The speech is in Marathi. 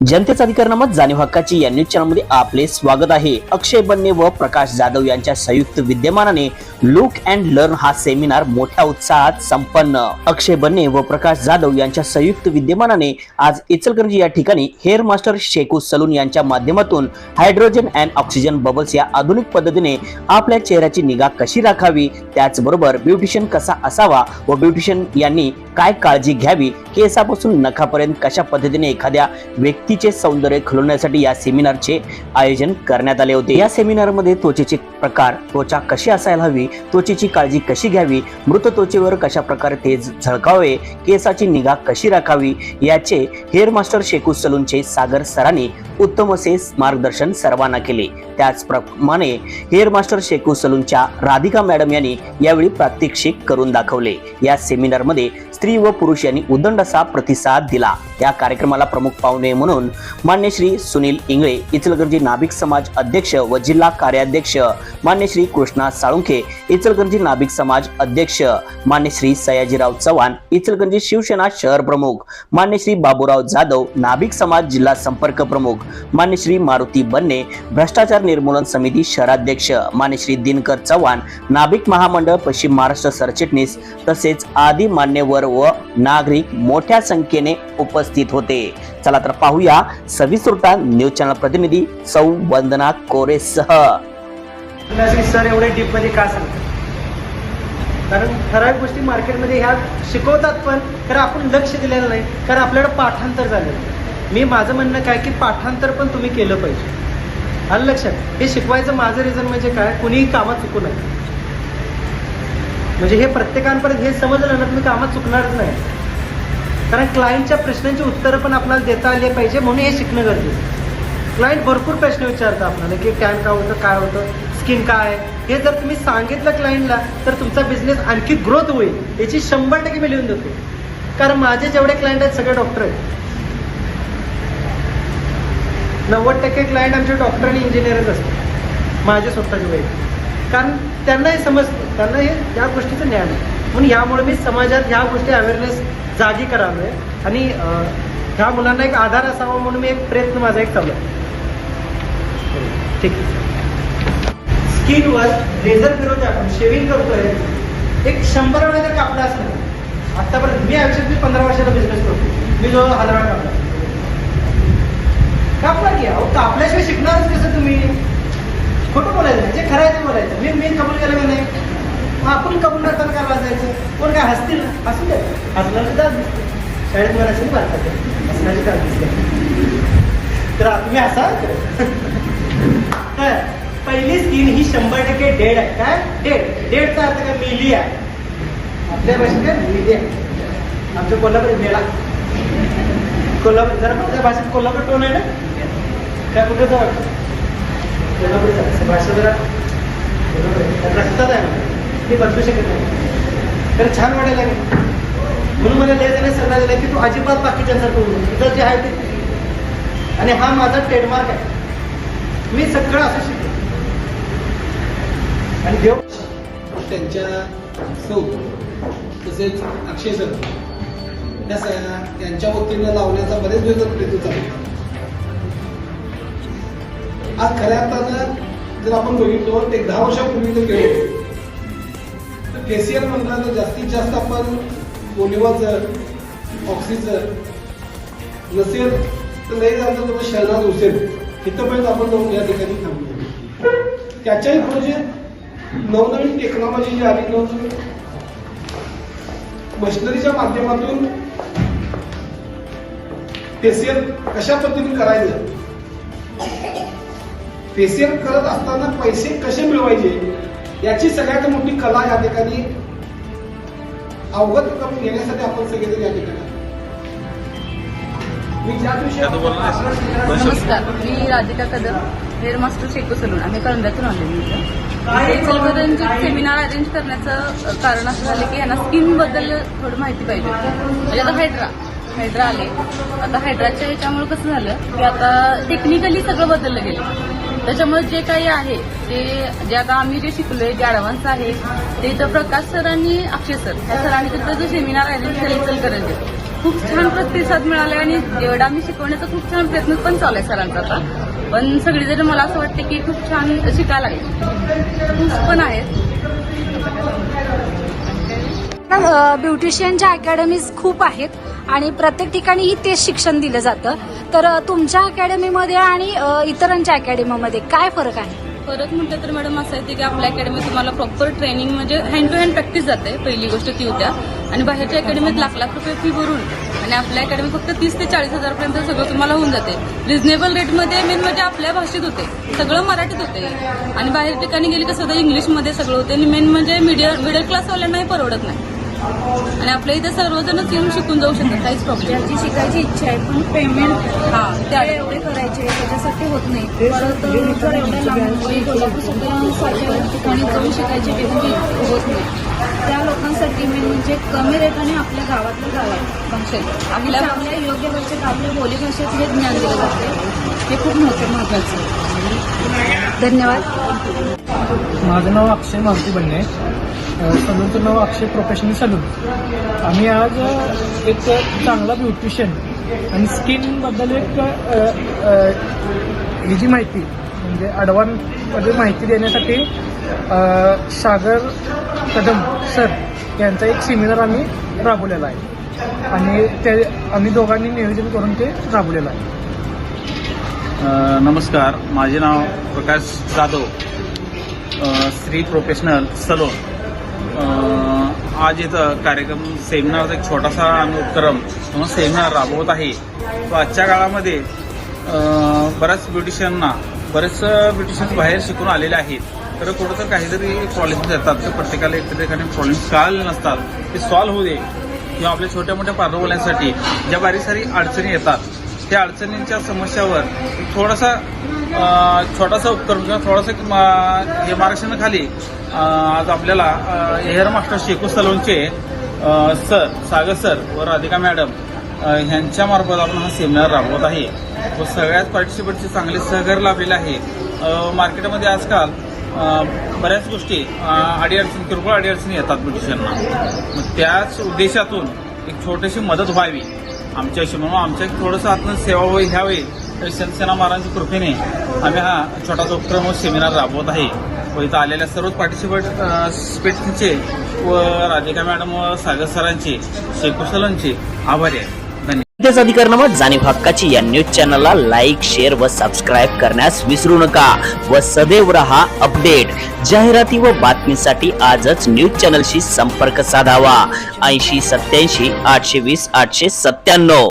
जनतेचा अधिकारनामा जाणीव हक्काची या न्यूज चॅनलमध्ये आपले स्वागत आहे। अक्षय बन्ने व प्रकाश जाधव यांच्या संयुक्त विद्यमानाने लुक अँड लर्न हा सेमिनार मोठ्या उत्साहात संपन्न। अक्षय बन्ने व प्रकाश जाधव यांच्या संयुक्त विद्यमानाने आज इचलकरंजी या ठिकाणी हेअर मास्टर शेकू सलून यांच्या माध्यमातून हायड्रोजन अँड ऑक्सिजन बबल्स या आधुनिक पद्धतीने आपल्या चेहऱ्याची निगा कशी राखावी, त्याचबरोबर ब्युटिशियन कसा असावा व ब्युटिशियन यांनी काय काळजी घ्यावी, केसापासून नखापर्यंत कशा पद्धतीने एखाद्या व्यक्तीचे सौंदर्य खुलवण्यासाठी या सेमिनारचे आयोजन करण्यात आले होते। या सेमिनारमध्ये त्वचेचे प्रकार, त्वचा कशी असायला हवी, त्वचेची काळजी कशी घ्यावी, मृत त्वचेवर कशा प्रकारे तेज झळकावे, केसाची निगा कशी राखावी याचे हेअर मास्टर शेकू सलूनचे सागर सरांनी उत्तम असे मार्गदर्शन सर्वांना केले। त्याचप्रमाणे हेअर मास्टर शेकू सलूनच्या राधिका मॅडम यांनी यावेळी प्रात्यक्षिक करून दाखवले। या सेमिनारमध्ये स्त्री व पुरुष यांनी उदंड असा प्रतिसाद दिला। या कार्यक्रमाला प्रमुख पाहुणे म्हणून मान्य श्री सुनील इंगळे, इचलकरंजी नाभिक समाज अध्यक्ष व जिल्हा कार्याध्यक्ष, मान्य श्री कृष्णा साळुंखे, इचलकरंजी नाभिक समाज अध्यक्ष, मान्य श्री सयाजीराव चव्हाण, इचलकरंजी शिवसेना शहर प्रमुख, मान्य श्री बाबूराव जाधव, नाभिक समाज जिल्हा संपर्क प्रमुख, मान्य श्री मारुती बन्ने, भ्रष्टाचार निर्मूलन समिती शहराध्यक्ष, मान्य श्री दिनकर चव्हाण, नाभिक महामंडळ पश्चिम महाराष्ट्र सरचिटणीस तसेच आदी मान्यवर व नागरिक मोठ्या संख्येने उपस्थित होते। चला तर पाहूया सविस्तर न्यूज चॅनल प्रतिनिधी सौ वंदना कोरेसह। सर एवढे डीप मध्ये का सांगतात? कारण ठराविक गोष्टी मार्केटमध्ये ह्या शिकवतात पण तर आपण लक्ष दिलेलं नाही, कारण आपल्याकडे पाठांतर झालं। मी माझं म्हणणं काय की पाठांतर पण तुम्ही केलं पाहिजे। आलं लक्षात? हे शिकवायचं माझं रिझन म्हणजे काय, कुणीही कामात चुकू नये, म्हणजे हे प्रत्येकांपर्यंत हे समजलं ना तुम्ही कामात चुकणारच नाही। कारण क्लायंटच्या प्रश्नांची उत्तरं पण आपल्याला देता आली पाहिजे, म्हणून हे शिकणं गरजेचं। क्लायंट भरपूर प्रश्न विचारतात आपल्याला की टॅन काय होतं, काय होतं, स्किन काय आहे, हे जर तुम्ही सांगितलं क्लायंटला तर तुमचा बिझनेस आणखी ग्रोथ होईल, याची 100% मी लिहून देतो। कारण माझे जेवढे क्लायंट आहेत सगळे डॉक्टर आहेत, 90% क्लायंट आमचे डॉक्टर आणि इंजिनियरच असतात माझे स्वतःचे वैयक्तिक। कारण त्यांना हे समजतं, त्यांना हे या गोष्टीचं ज्ञान आहे, म्हणून यामुळे मी समाजात ह्या गोष्टी अवेअरनेस जागी करावे आणि ह्या मुलांना एक आधार असावा म्हणून मी एक प्रयत्न माझा एक चालू आहे। ठीक आहे, स्किनवर लेझर फिरवतोय आपण, शेविंग करतोय, एक 100 वेळा जर कापला असं आतापर्यंत मी आयुष्यात 15 वर्षाचा बिझनेस करतो, मी जवळ 1000 वेळा कापला की अहो कापल्याशिवाय शिकणारच कसं तुम्ही? खोटं बोलायचं नाही, जे खरं आहे ते बोलायचं। मी कबूल केलं का नाही, आपण कबूल करताना काय वाजायचं? कोण काय हसतील ना, हसू द्या, हसणार तर दाद दिसते, शाळेत मराठी भारतात हसण्याची दाद दिसते, तर तुम्ही हसा। तर पहिली स्किन ही 100% डेड आहे। काय डेडचा अर्थ काय? मेली आहे। आपल्या भाषेत काय मेली आहे, आमच्या कोल्हापूर मेला, कोल्हापूर जरा माझ्या भाषेत कोल्हापूर टोन आहे ना, काय कुठं जाऊ कोल्हापूरचा भाषा जरा रक्तात आहे मला, ते बदलू शकत नाही, तर छान वाटायला लागेल। म्हणून मला त्याने सल्ला दिला की तू अजिबात बाकीच्यांसारखं बोलू, तुझं जे आहे ते, आणि हा माझा ट्रेडमार्क आहे, मी सगळं असं शिकलो। आणि देव त्यांच्या सौ तसेच अक्षय सर त्यांच्या वतीनं लावण्याचा बरेच दिवस प्रयत्न चालू। आज खऱ्या अर्थानं जर आपण बघितलो एक 10 वर्षापूर्वी जर गेलो तर फेशियल म्हणलं तर जास्तीत जास्त आपण ओलिवाचं, ऑक्सीचं नसेल तर नाही झालं तर तुम्हाला शहरात उचेल इथंपर्यंत आपण जाऊन या ठिकाणी थांबलो। त्याच्याही पुढे जे नवनवीन टेक्नॉलॉजी जी आली, मशिनरीच्या माध्यमातून फेशियल कशा पद्धतीने करायचं, फेशियल करत असताना पैसे कसे मिळवायचे याची सगळ्यात मोठी कला या ठिकाणी अवगत करून घेण्यासाठी आपण सगळेजण या ठिकाणी। नमस्कार, मी राधिका कदम, हेअर मास्टर शेकू सलून, आम्ही कळंब्यातून आलेलो। इचलकरंजीत सेमिनार अरेंज करण्याचं कारण असं झालं की यांना स्किन बद्दल थोडी माहिती पाहिजे। म्हणजे आता हायड्रा आले, आता हायड्राच्या ह्याच्यामुळे कसं झालं की आता टेक्निकली सगळं बदललं गेलं, त्याच्यामुळे जे काही आहे जे आता आम्ही जे शिकलोय, जे ऍडव्हान्स आहे ते तर प्रकाश सर आणि अक्षय सर या सरांनी तिथं जो सेमिनार अरेंज केला इचलकरंजीत, खूप छान प्रतिसाद मिळाला आणि जेवढा आम्ही शिकवण्याचा खूप छान प्रयत्न पण चालू आहे सरांचा आता. पण सगळेजण मला असं वाटते की खूप छान शिकायला लागले. खूप पण आहेत. ब्युटिशियनच्या अकॅडमीज खूप आहेत आणि प्रत्येक ठिकाणीही तेच शिक्षण दिलं जातं. तर तुमच्या अकॅडमीमध्ये आणि इतरांच्या अकॅडमीमध्ये काय फरक आहे? फरक म्हटलं तर मॅडम असं आहे की आपल्या अकॅडमीत तुम्हाला प्रॉपर ट्रेनिंग म्हणजे हँड टू हँड प्रॅक्टिस जाते. पहिली गोष्ट ती होत्या. आणि बाहेरच्या अकॅडमीत लाख लाख रुपये फी भरून आणि आपल्या अकॅडमी फक्त 30 ते 40 हजारपर्यंत सगळं तुम्हाला होऊन जाते. रिझनेबल रेटमध्ये मेन म्हणजे आपल्या भाषेत होते, सगळं मराठीत होते. आणि बाहेर ठिकाणी गेली कसं होतं इंग्लिशमध्ये सगळं होते आणि मेन म्हणजे मिडल क्लासवाल्यांनाही परवडत नाही. आणि आपल्या इथे सर्वजणच येऊन शिकून जाऊ शकतात, काहीच प्रॉब्लेम. ज्याची शिकायची इच्छा आहे पण पेमेंट त्या एवढे करायचे त्याच्यासाठी होत नाही. परत जर एवढ्या लांब कोल्हापूर ठिकाणी जाऊन शिकायची पेमेंट होत नाही. त्या लोकांसाठी मेन म्हणजे कमी रेटाने आपल्या गावातल्या गावात भाषेत आपल्या योग्य भाषेत आपल्या बोली भाषेत हे ज्ञान दिलं जाते. हे खूप महत्वाचं. धन्यवाद. माझं नाव अक्षय मारुती बन्ने, सलूनचं नाव अक्षय प्रोफेशनल सलून. आम्ही आज एक चांगला ब्युटिशियन आणि स्किनबद्दल एक ही जी माहिती म्हणजे ॲडव्हान्समध्ये माहिती देण्यासाठी सागर कदम सर यांचा एक सेमिनार आम्ही राबवलेला आहे आणि ते आम्ही दोघांनी नियोजन करून ते राबवलेलं आहे. नमस्कार, माझे नाव प्रकाश जाधव, श्री प्रोफेशनल सलोन. आज इथं कार्यक्रम सेमिनारचा एक छोटासा आम्ही उपक्रम किंवा सेमिनार राबवत आहे. तो आजच्या काळामध्ये बऱ्याच ब्युटिशियन्स बाहेर शिकून आलेले आहेत. तर कुठं तर काहीतरी प्रॉब्लेम्स येतात तर प्रत्येकाला एक ठिकाणी प्रॉब्लेम्स कळाले नसतात, ते सॉल्व्ह होऊ दे किंवा आपल्या छोट्या मोठ्या पार्लरवाल्यांसाठी ज्या बारीक सारी अडचणी येतात त्या अडचणींच्या समस्यावर छोटासा उपक्रम किंवा थोडासा हे मार्गदर्शनाखाली आज आपल्याला हेअर मास्टर शेकू सलूनचे सर सागर सर व राधिका मॅडम ह्यांच्यामार्फत आपण हा सेमिनार राबवत आहे. व सगळ्याच पार्टिसिपंटचे चांगले सहकार्य लाभलेले आहे. मार्केटमध्ये आजकाल बऱ्याच गोष्टी किरकोळ अडीअडचणी येतात ब्युटिशियनना. मग त्याच उद्देशातून एक छोटीशी मदत व्हावी आमच्याशी, म्हणून आमच्या थोडंसं आत्म सेवा घ्यावी तर शिवसेना महाराजांच्या कृपेने आम्ही हा छोटासा उपक्रम सेमिनार राबवत आहे. व इथं आलेल्या सर्व पार्टिसिपंटचे व राधिका मॅडम व सागर सरांचे शेकू सलूनचे आभारी आहे. तेच अधिकारनामा जाणीव हक्काची या न्यूज चॅनलला लाईक, शेअर व सबस्क्राईब करण्यास विसरू नका व सदैव रहा अपडेट. जाहिराती व बातमीसाठी आजच न्यूज चॅनलशी संपर्क साधावा. 80 87 820 897.